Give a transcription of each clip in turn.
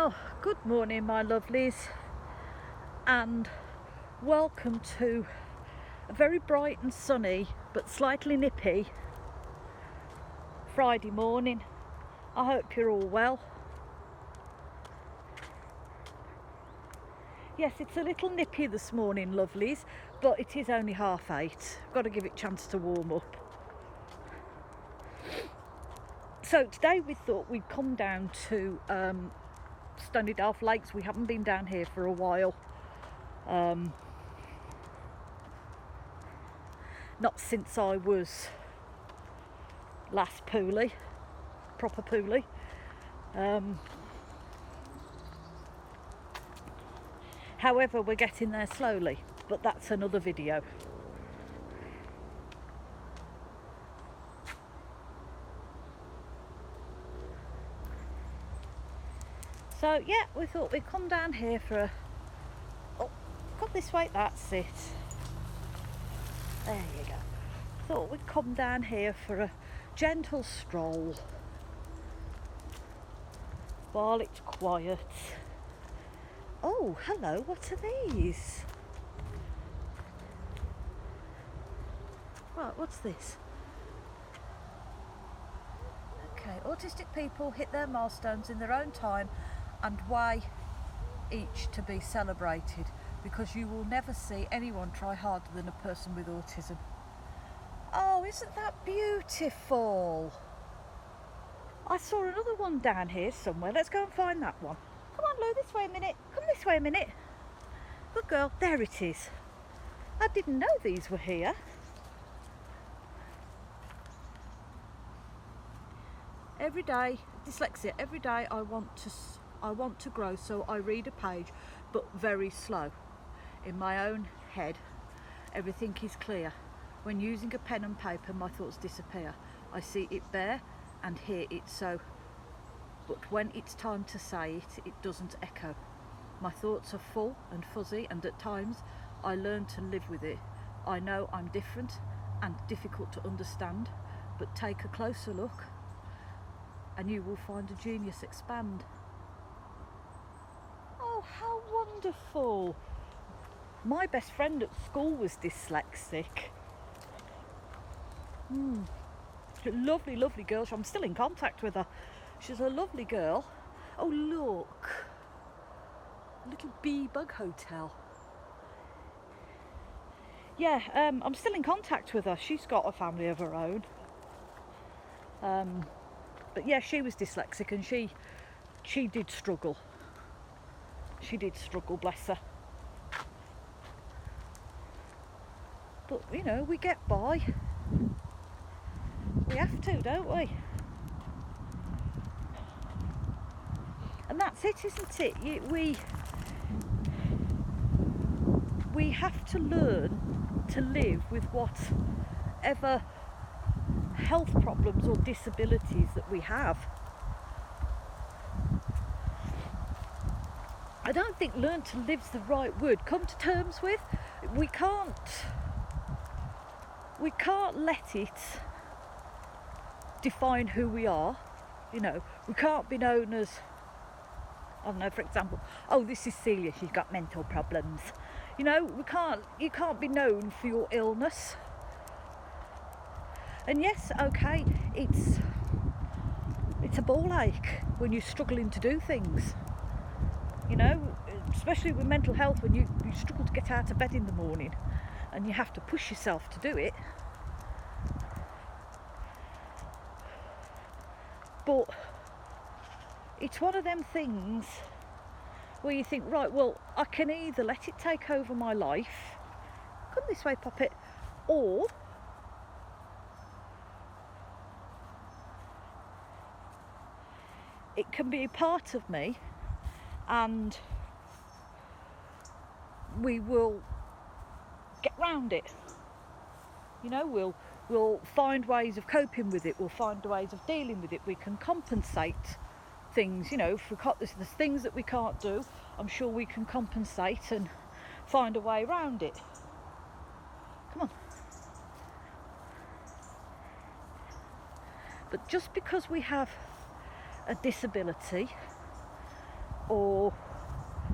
Well, good morning my lovelies, and welcome to a very bright and sunny but slightly nippy Friday morning. I hope you're all well. Yes, it's a little nippy this morning lovelies, but it is only 8:30. Got to give it a chance to warm up. So today we thought we'd come down to Stonydelph Lakes. We haven't been down here for a while. Not since I was last proper poolie. However, we're getting there slowly, but that's another video. So yeah, we thought we'd come down here for a... Oh, come this way, that's it. There you go. Thought we'd come down here for a gentle stroll while it's quiet. Oh, hello, what are these? Right, what's this? Okay, autistic people hit their milestones in their own time and way each to be celebrated, because you will never see anyone try harder than a person with autism. Oh, isn't that beautiful? I saw another one down here somewhere. Let's go and find that one. Come on, Lou, this way a minute. Come this way a minute. Good girl, there it is. I didn't know these were here. Every day, dyslexia, every day I want to grow, so I read a page, but very slow. In my own head, everything is clear. When using a pen and paper, my thoughts disappear. I see it bare and hear it so, but when it's time to say it, it doesn't echo. My thoughts are full and fuzzy, and at times I learn to live with it. I know I'm different and difficult to understand, but take a closer look and you will find a genius expand. Oh, how wonderful. My best friend at school was dyslexic. Lovely, lovely girl. I'm still in contact with her. She's a lovely girl. Oh, look. Little bee bug hotel. Yeah, I'm still in contact with her. She's got a family of her own. But yeah, she was dyslexic and she did struggle. She did struggle, bless her. But, you know, we get by. We have to, don't we? And that's it, isn't it? We have to learn to live with whatever health problems or disabilities that we have. I don't think learn to live's the right word. Come to terms with. We can't let it define who we are. You know, we can't be known as, I don't know, for example, oh, this is Celia, she's got mental problems. You know, you can't be known for your illness. And yes, okay, it's a ball ache when you're struggling to do things. You know, especially with mental health, when you struggle to get out of bed in the morning and you have to push yourself to do it. But it's one of them things where you think, right, well, I can either let it take over my life, come this way, Poppet, or it can be a part of me and we will get round it. You know, we'll find ways of coping with it, we'll find ways of dealing with it, we can compensate things, you know, if there's things that we can't do, I'm sure we can compensate and find a way around it. Come on. But just because we have a disability or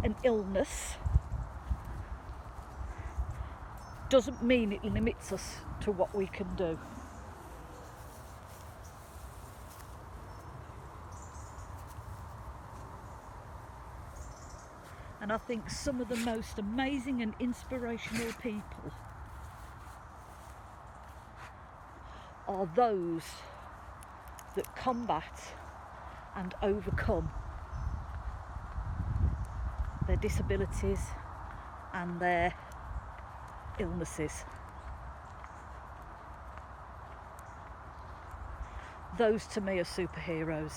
an illness doesn't mean it limits us to what we can do. And I think some of the most amazing and inspirational people are those that combat and overcome their disabilities and their illnesses. Those to me are superheroes.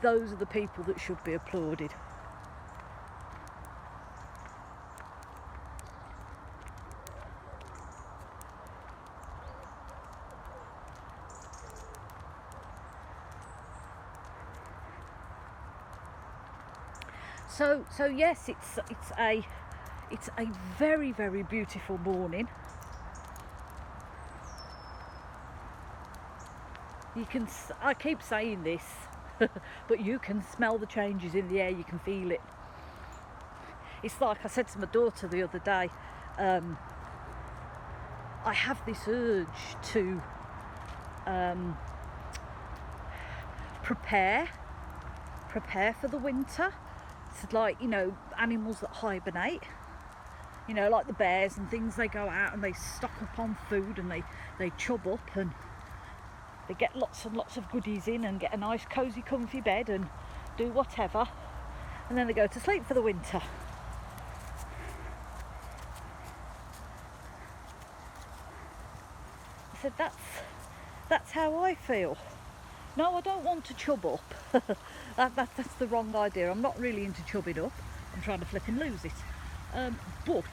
Those are the people that should be applauded. So yes, it's a very, very beautiful morning. I keep saying this, but you can smell the changes in the air, you can feel it. It's like I said to my daughter the other day, I have this urge to prepare for the winter. It's like, you know, animals that hibernate, you know, like the bears and things, they go out and they stock up on food and they chub up and they get lots and lots of goodies in and get a nice cosy comfy bed and do whatever, and then they go to sleep for the winter. I said that's how I feel. No, I don't want to chub up. That's the wrong idea. I'm not really into chubbing up. I'm trying to flip and lose it. But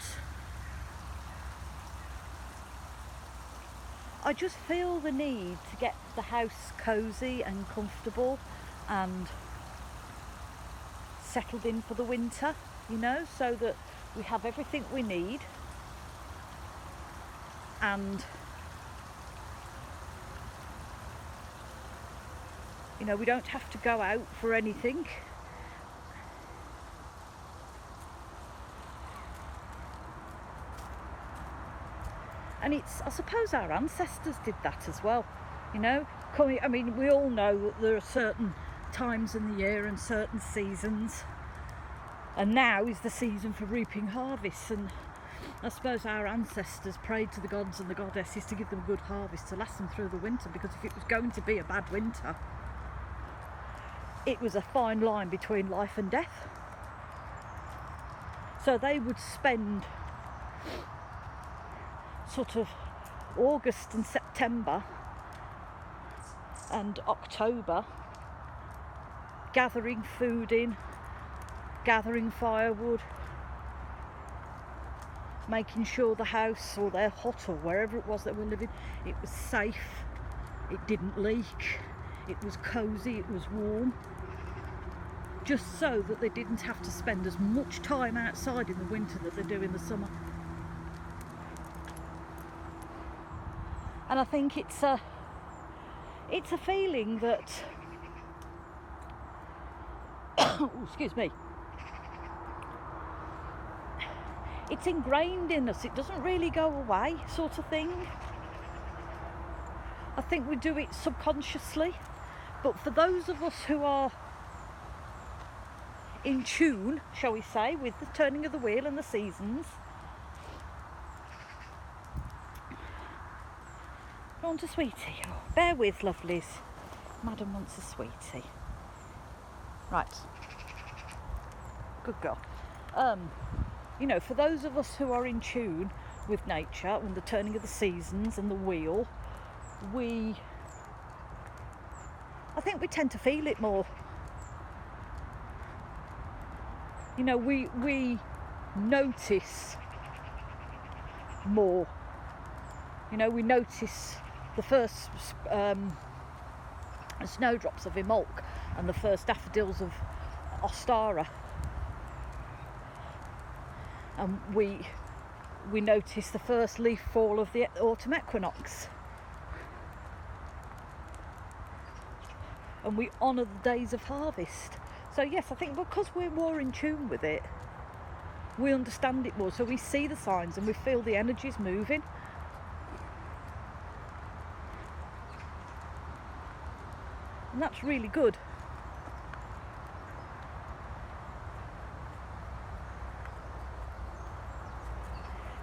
I just feel the need to get the house cosy and comfortable and settled in for the winter, you know, so that we have everything we need and, you know, we don't have to go out for anything. And I suppose our ancestors did that as well, you know. I mean, we all know that there are certain times in the year and certain seasons, and now is the season for reaping harvests, and I suppose our ancestors prayed to the gods and the goddesses to give them a good harvest to last them through the winter, because if it was going to be a bad winter, it was a fine line between life and death. So they would spend sort of August and September and October gathering food in, gathering firewood, making sure the house or their hut or wherever it was that we were living, it was safe, it didn't leak, it was cosy, it was warm, just so that they didn't have to spend as much time outside in the winter that they do in the summer. And I think it's a feeling that oh, excuse me, it's ingrained in us, it doesn't really go away, sort of thing. I think we do it subconsciously, but for those of us who are in tune, shall we say, with the turning of the wheel and the seasons, I want a sweetie. Oh, bear with, lovelies. Madam wants a sweetie. Right. Good girl. You know, for those of us who are in tune with nature and the turning of the seasons and the wheel, I think we tend to feel it more. You know, we notice more. You know, we notice the first snowdrops of Imolc and the first daffodils of Ostara, and we notice the first leaf fall of the autumn equinox. and we honour the days of harvest. So yes, I think because we're more in tune with it, we understand it more, so we see the signs and we feel the energies moving. And that's really good.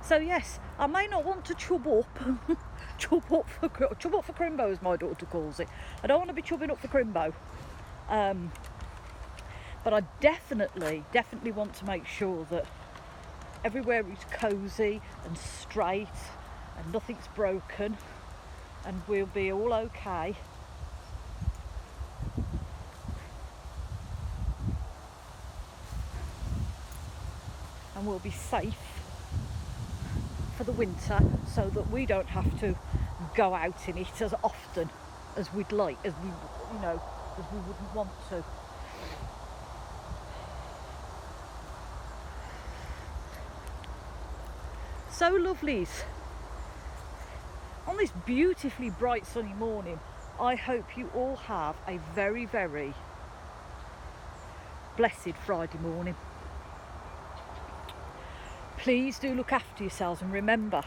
So yes, I may not want to chub up, chub up for Crimbo, as my daughter calls it. I don't want to be chubbing up for Crimbo, but I definitely want to make sure that everywhere is cosy and straight and nothing's broken, and we'll be all okay. And we'll be safe for the winter, so that we don't have to go out in it as often as we'd like, as we wouldn't want to. So lovelies, on this beautifully bright sunny morning, I hope you all have a very, very blessed Friday morning. Please do look after yourselves, and remember,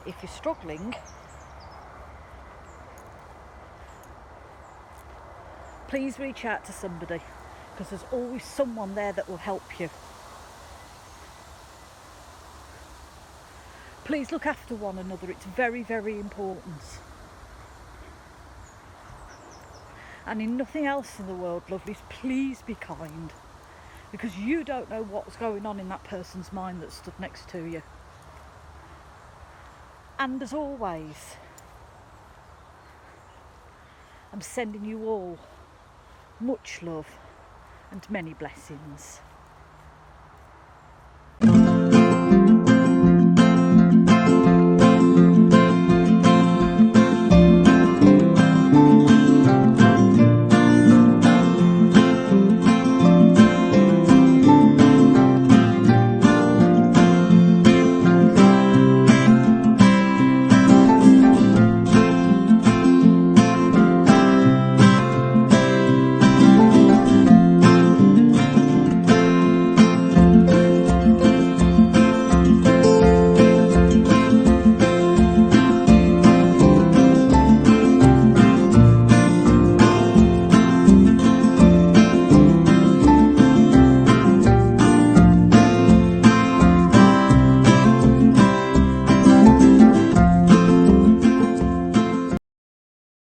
if you're struggling, please reach out to somebody, because there's always someone there that will help you. Please look after one another, it's very, very important. And in nothing else in the world, lovelies, please be kind, because you don't know what's going on in that person's mind that stood next to you. And as always, I'm sending you all much love and many blessings.